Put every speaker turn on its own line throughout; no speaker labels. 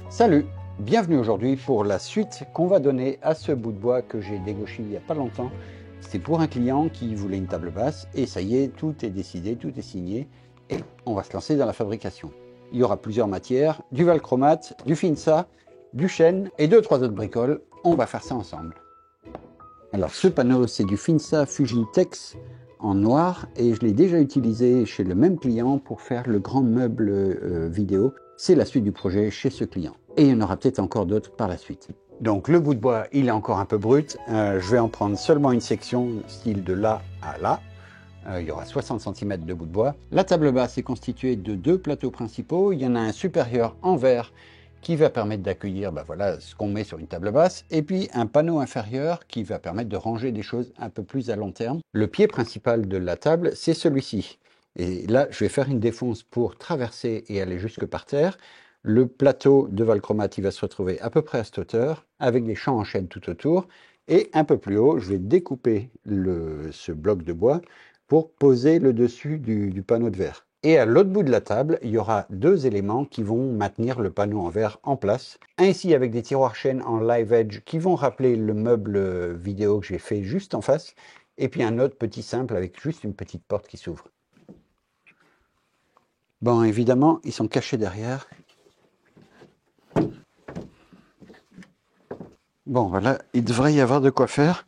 Salut, bienvenue aujourd'hui pour la suite qu'on va donner à ce bout de bois que j'ai dégauché il n'y a pas longtemps. C'est pour un client qui voulait une table basse et ça y est, tout est décidé, tout est signé et on va se lancer dans la fabrication. Il y aura plusieurs matières, du valchromate, du finsa, du chêne et 2-3 autres bricoles. On va faire ça ensemble. Alors ce panneau c'est du finsa Fujitex en noir et je l'ai déjà utilisé chez le même client pour faire le grand meuble vidéo. C'est la suite du projet chez ce client. Et il y en aura peut-être encore d'autres par la suite. Donc le bout de bois, il est encore un peu brut. Je vais en prendre seulement une section, style de là à là. Il y aura 60 cm de bout de bois. La table basse est constituée de 2 plateaux principaux. Il y en a un supérieur en verre qui va permettre d'accueillir voilà, ce qu'on met sur une table basse. Et puis un panneau inférieur qui va permettre de ranger des choses un peu plus à long terme. Le pied principal de la table, c'est celui-ci. Et là, je vais faire une défonce pour traverser et aller jusque par terre. Le plateau de valchromate, il va se retrouver à peu près à cette hauteur, avec des champs en chêne tout autour. Et un peu plus haut, je vais découper ce bloc de bois pour poser le dessus du panneau de verre. Et à l'autre bout de la table, il y aura 2 éléments qui vont maintenir le panneau en verre en place. Un ici avec des tiroirs chêne en live edge qui vont rappeler le meuble vidéo que j'ai fait juste en face. Et puis un autre petit simple avec juste une petite porte qui s'ouvre. Bon, évidemment, ils sont cachés derrière. Bon, voilà, il devrait y avoir de quoi faire.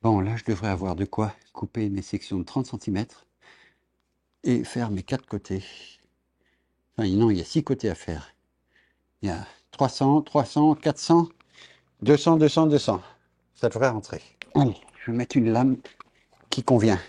Bon, là, je devrais avoir de quoi couper mes sections de 30 cm et faire mes 4 côtés. Enfin, non, il y a 6 côtés à faire. Il y a 300, 300, 400, 200, 200, 200. Ça devrait rentrer. Allez, je vais mettre une lame qui convient.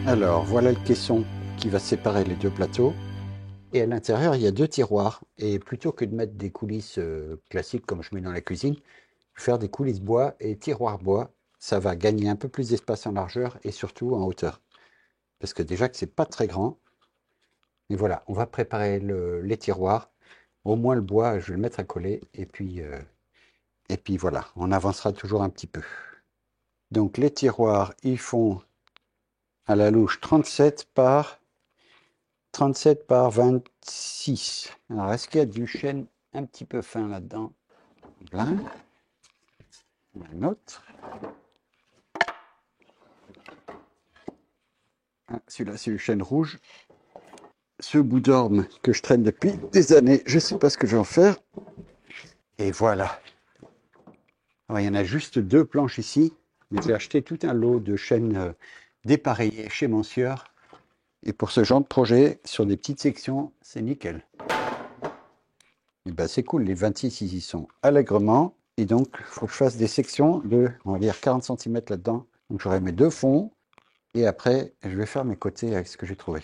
Alors, voilà le caisson qui va séparer les 2 plateaux. Et à l'intérieur, il y a 2 tiroirs. Et plutôt que de mettre des coulisses classiques comme je mets dans la cuisine, je vais faire des coulisses bois et tiroirs bois. Ça va gagner un peu plus d'espace en largeur et surtout en hauteur. Parce que déjà que c'est pas très grand. Et voilà, on va préparer les tiroirs. Au moins le bois, je vais le mettre à coller. Et puis voilà, on avancera toujours un petit peu. Donc les tiroirs, ils font à la louche 37 par 26. Alors, est-ce qu'il y a du chêne un petit peu fin là-dedans? Là. Un autre. Ah, celui-là, c'est le chêne rouge. ce bout d'orme que je traîne depuis des années. Je ne sais pas ce que je vais en faire. Et voilà. Alors, il y en a juste 2 planches ici, mais j'ai acheté tout un lot de chaînes dépareillées chez Monsieur. Et pour ce genre de projet, sur des petites sections, c'est nickel. Et ben c'est cool, les 26 ils y sont allègrement. Et donc, il faut que je fasse des sections de, on va dire, 40 cm là-dedans. Donc j'aurai mes 2 fonds. Et après, je vais faire mes côtés avec ce que j'ai trouvé.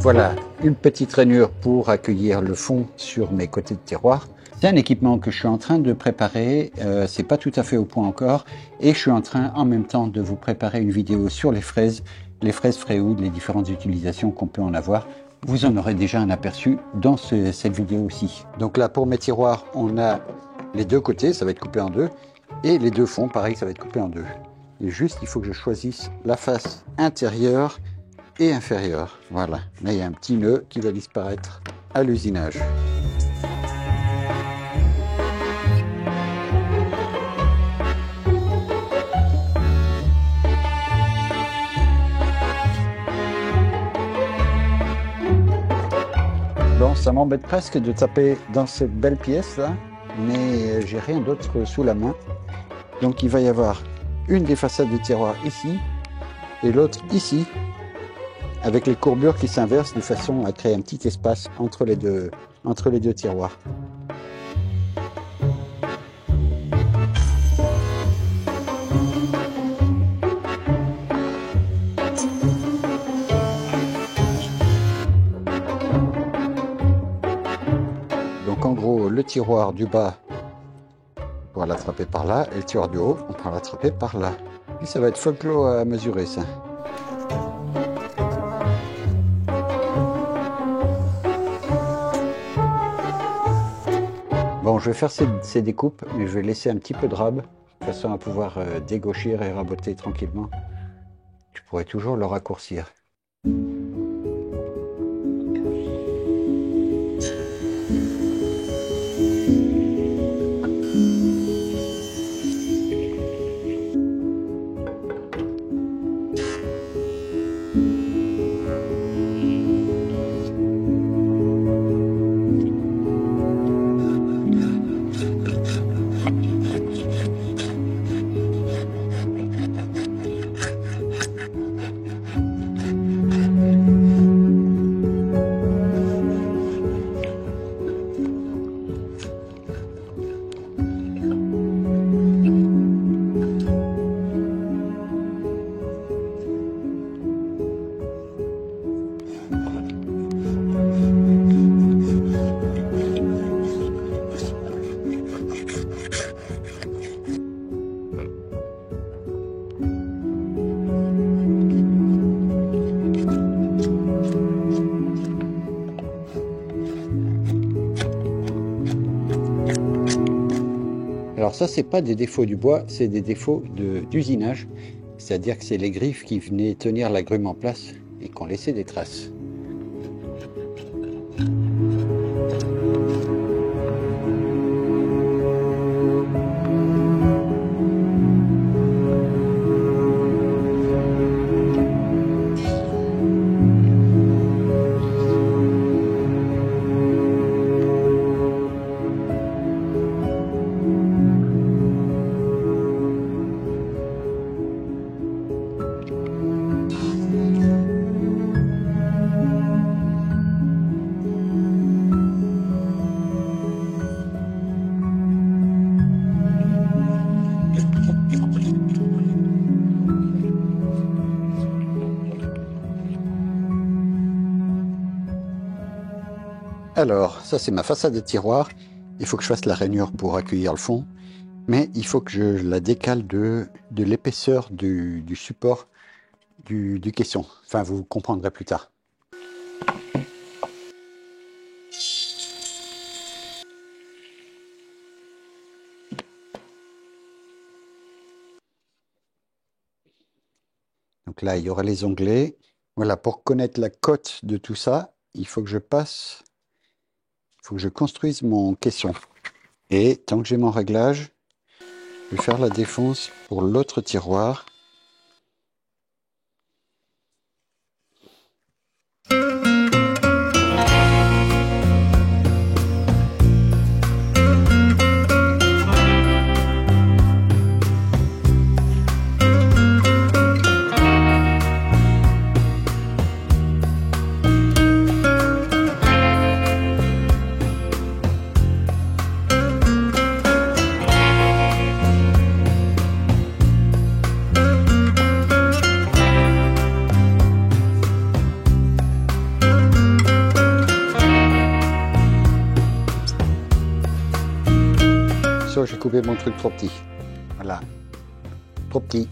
Voilà, une petite rainure pour accueillir le fond sur mes côtés de tiroir. C'est un équipement que je suis en train de préparer, c'est pas tout à fait au point encore, et je suis en train en même temps de vous préparer une vidéo sur les fraises Freewood, les différentes utilisations qu'on peut en avoir. Vous en aurez déjà un aperçu dans cette vidéo aussi. Donc là, pour mes tiroirs, on a les 2 côtés, ça va être coupé en 2, et les 2 fonds, pareil, ça va être coupé en 2. Et juste, il faut que je choisisse la face intérieure et inférieure. Voilà, là il y a un petit nœud qui va disparaître à l'usinage. Bon, ça m'embête presque de taper dans cette belle pièce là, mais j'ai rien d'autre sous la main. Donc il va y avoir une des façades de tiroir ici et l'autre ici, avec les courbures qui s'inversent de façon à créer un petit espace entre les deux tiroirs. Donc en gros, le tiroir du bas, on pourra l'attraper par là, et le tiroir du haut, on pourra l'attraper par là. Et ça va être folklore à mesurer ça. Bon, je vais faire ces découpes, mais je vais laisser un petit peu de rab, de façon à pouvoir dégauchir et raboter tranquillement. Je pourrais toujours le raccourcir. Alors ça, c'est pas des défauts du bois, c'est des défauts d'usinage. C'est-à-dire que c'est les griffes qui venaient tenir la grume en place et qui ont laissé des traces. Alors, ça c'est ma façade de tiroir. Il faut que je fasse la rainure pour accueillir le fond. Mais il faut que je la décale de l'épaisseur du support du caisson. Enfin, vous comprendrez plus tard. Donc là, il y aura les onglets. Voilà, pour connaître la cote de tout ça, il faut que je construise mon caisson. Et tant que j'ai mon réglage, je vais faire la défonce pour l'autre tiroir. Ça, j'ai coupé mon truc trop petit. Voilà. Trop petit.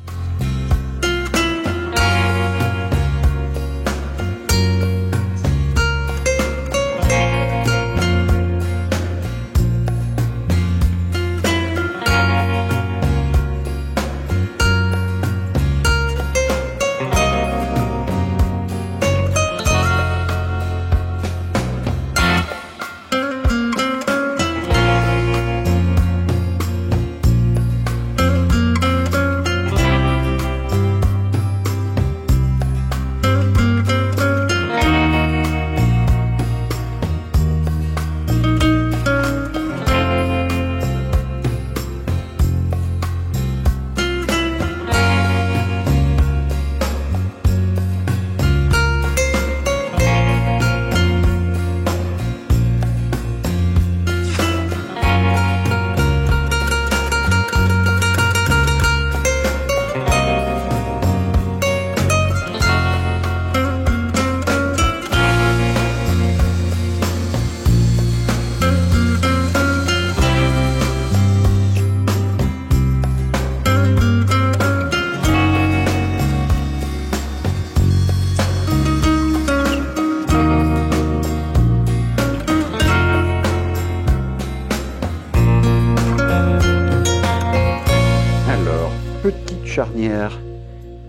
Petite charnière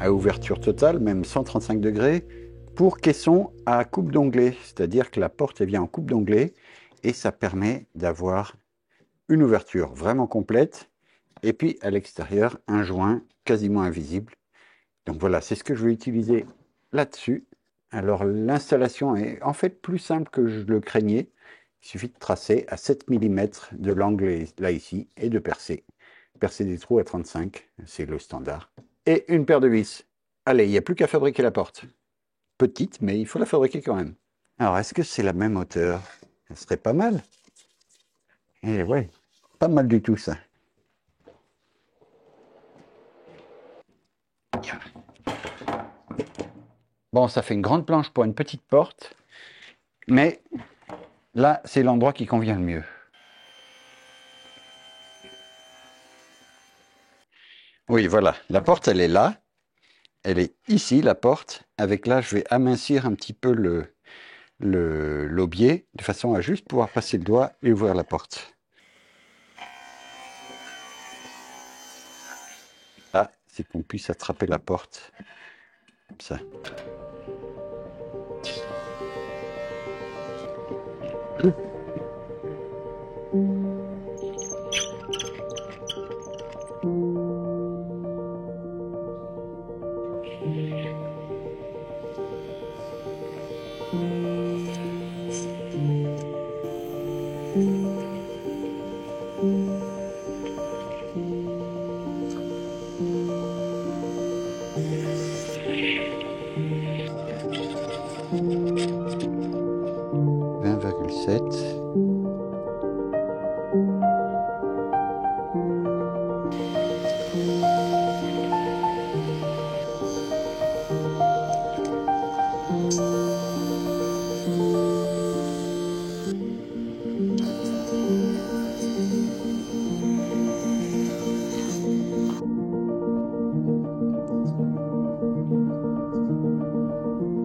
à ouverture totale, même 135 degrés, pour caisson à coupe d'onglet. C'est-à-dire que la porte elle vient en coupe d'onglet et ça permet d'avoir une ouverture vraiment complète. Et puis à l'extérieur, un joint quasiment invisible. Donc voilà, c'est ce que je vais utiliser là-dessus. Alors l'installation est en fait plus simple que je le craignais. Il suffit de tracer à 7 mm de l'angle là ici et de percer. Percer des trous à 35, c'est le standard. Et une paire de vis. Allez, il n'y a plus qu'à fabriquer la porte. Petite, mais il faut la fabriquer quand même. Alors, est-ce que c'est la même hauteur? Ça serait pas mal. Eh ouais, pas mal du tout ça. Bon, ça fait une grande planche pour une petite porte, mais là, c'est l'endroit qui convient le mieux. Oui, voilà, la porte, elle est là. Elle est ici, la porte. Avec là, je vais amincir un petit peu l'aubier, de façon à juste pouvoir passer le doigt et ouvrir la porte. c'est qu'on puisse attraper la porte comme ça.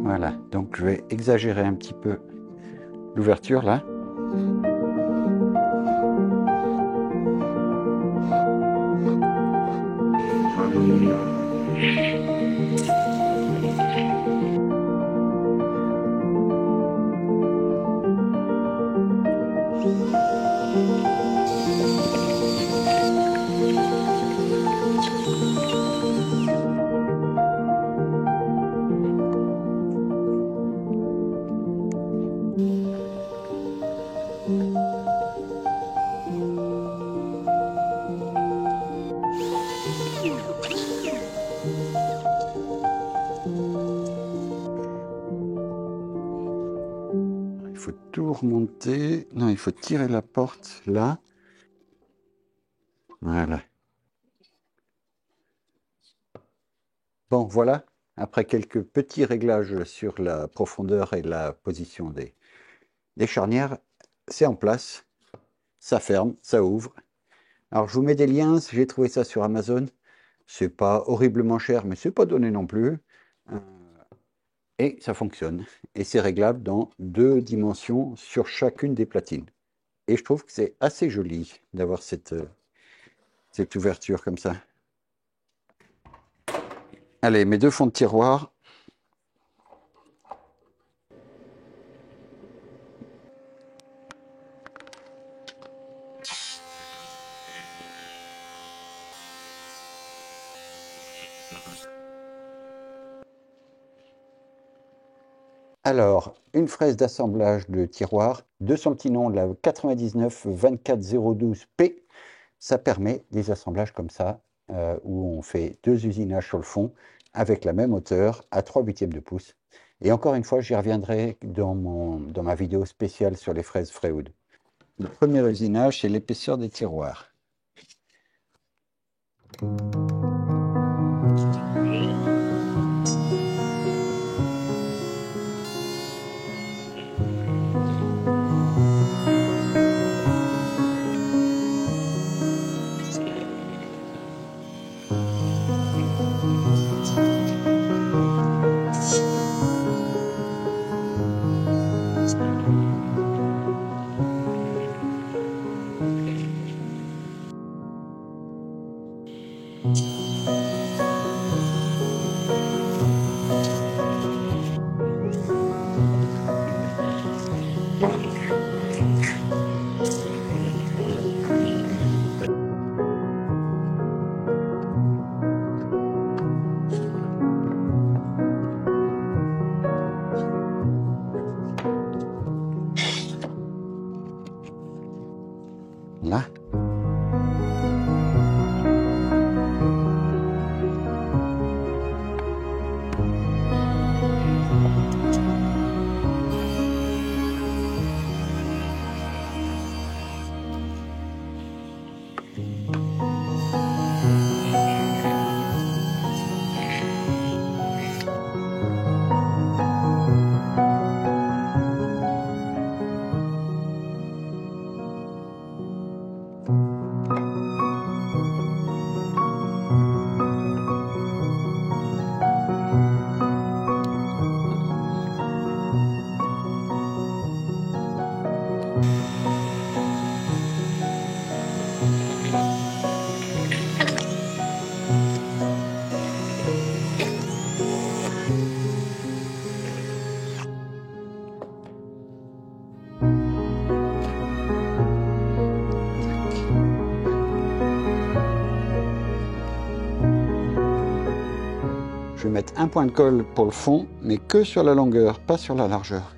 Voilà, donc je vais exagérer un petit peu l'ouverture là. Il faut tout remonter. Non, il faut tirer la porte là. Voilà. Bon, voilà. Après quelques petits réglages sur la profondeur et la position des charnières, c'est en place. Ça ferme, ça ouvre. Alors, je vous mets des liens. J'ai trouvé ça sur Amazon. C'est pas horriblement cher, mais c'est pas donné non plus. Et ça fonctionne. Et c'est réglable dans 2 dimensions sur chacune des platines. Et je trouve que c'est assez joli d'avoir cette ouverture comme ça. Allez, mes 2 fonds de tiroir. Alors, une fraise d'assemblage de tiroir de son petit nom, la 99 24012P. Ça permet des assemblages comme ça, où on fait 2 usinages sur le fond, avec la même hauteur, à 3/8 de pouce. Et encore une fois, j'y reviendrai dans ma vidéo spéciale sur les fraises Freewood. Le premier usinage, c'est l'épaisseur des tiroirs. Là. Je vais mettre un point de colle pour le fond, mais que sur la longueur, pas sur la largeur.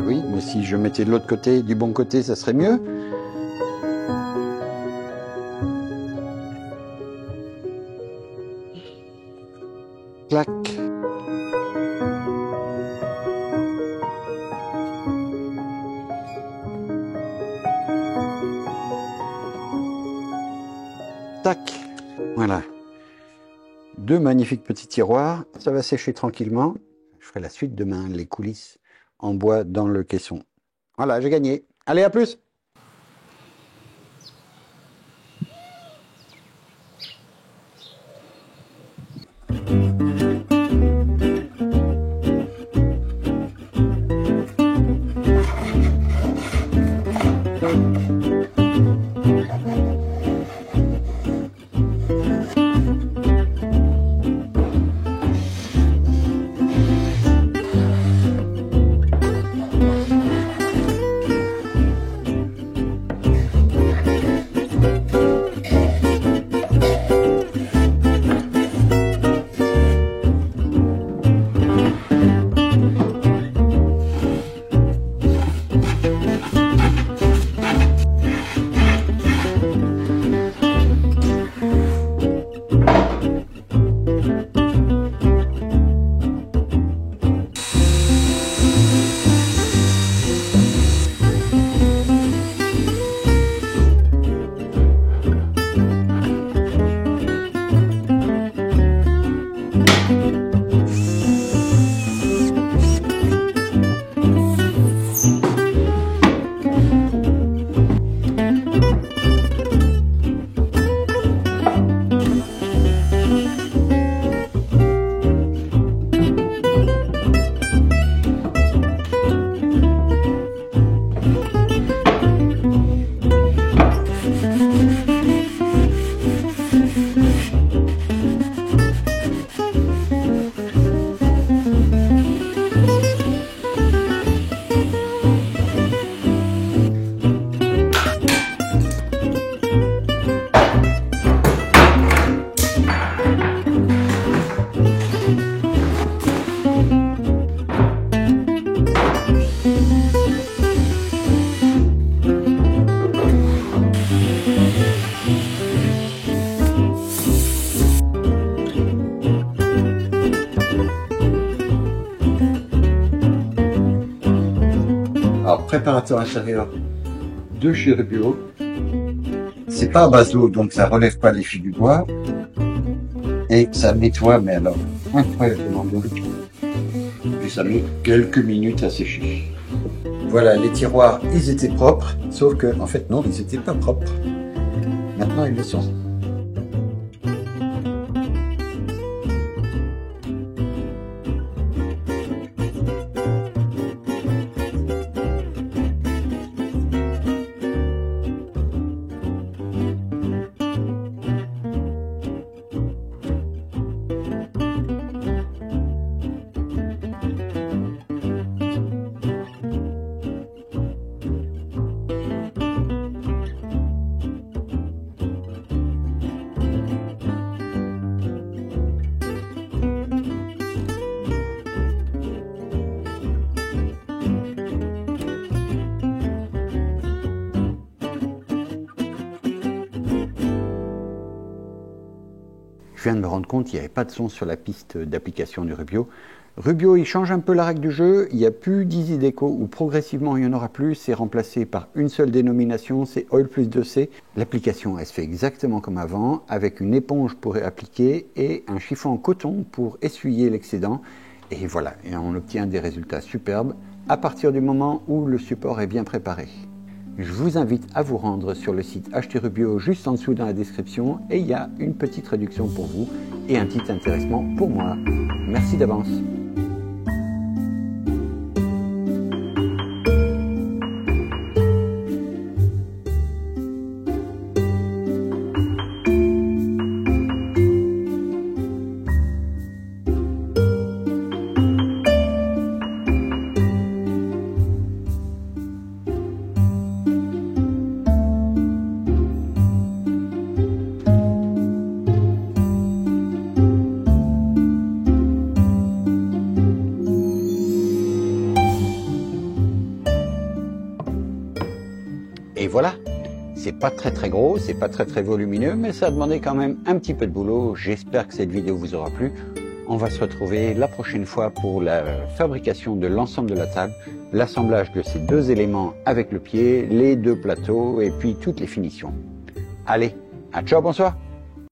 Oui, mais si je mettais de l'autre côté, du bon côté, ça serait mieux. Clac. Tac. Voilà. Deux magnifiques petits tiroirs. Ça va sécher tranquillement. Je ferai la suite demain, les coulisses en bois dans le caisson. Voilà, j'ai gagné. Allez, à plus! Alors, préparateur intérieur de chez Rubio. C'est pas à base d'eau, donc ça relève pas les fils du bois. Et ça nettoie, mais alors, incroyablement bien. Et ça met quelques minutes à sécher. Voilà, les tiroirs, ils étaient propres, sauf que, en fait, non, ils étaient pas propres. Maintenant, ils le sont. Je viens de me rendre compte qu'il n'y avait pas de son sur la piste d'application du Rubio. Rubio, il change un peu la règle du jeu. Il n'y a plus d'Easy Deco ou progressivement il n'y en aura plus. C'est remplacé par une seule dénomination, c'est Oil plus 2C. L'application, elle se fait exactement comme avant, avec une éponge pour appliquer et un chiffon en coton pour essuyer l'excédent. Et voilà, et on obtient des résultats superbes à partir du moment où le support est bien préparé. Je vous invite à vous rendre sur le site Acheter Rubio juste en dessous dans la description et il y a une petite réduction pour vous et un petit intéressement pour moi. Merci d'avance. voilà, c'est pas très gros, c'est pas très volumineux, mais ça a demandé quand même un petit peu de boulot. J'espère que cette vidéo vous aura plu. On va se retrouver la prochaine fois pour la fabrication de l'ensemble de la table, l'assemblage de ces deux éléments avec le pied, les deux plateaux et puis toutes les finitions. Allez, à ciao, bonsoir.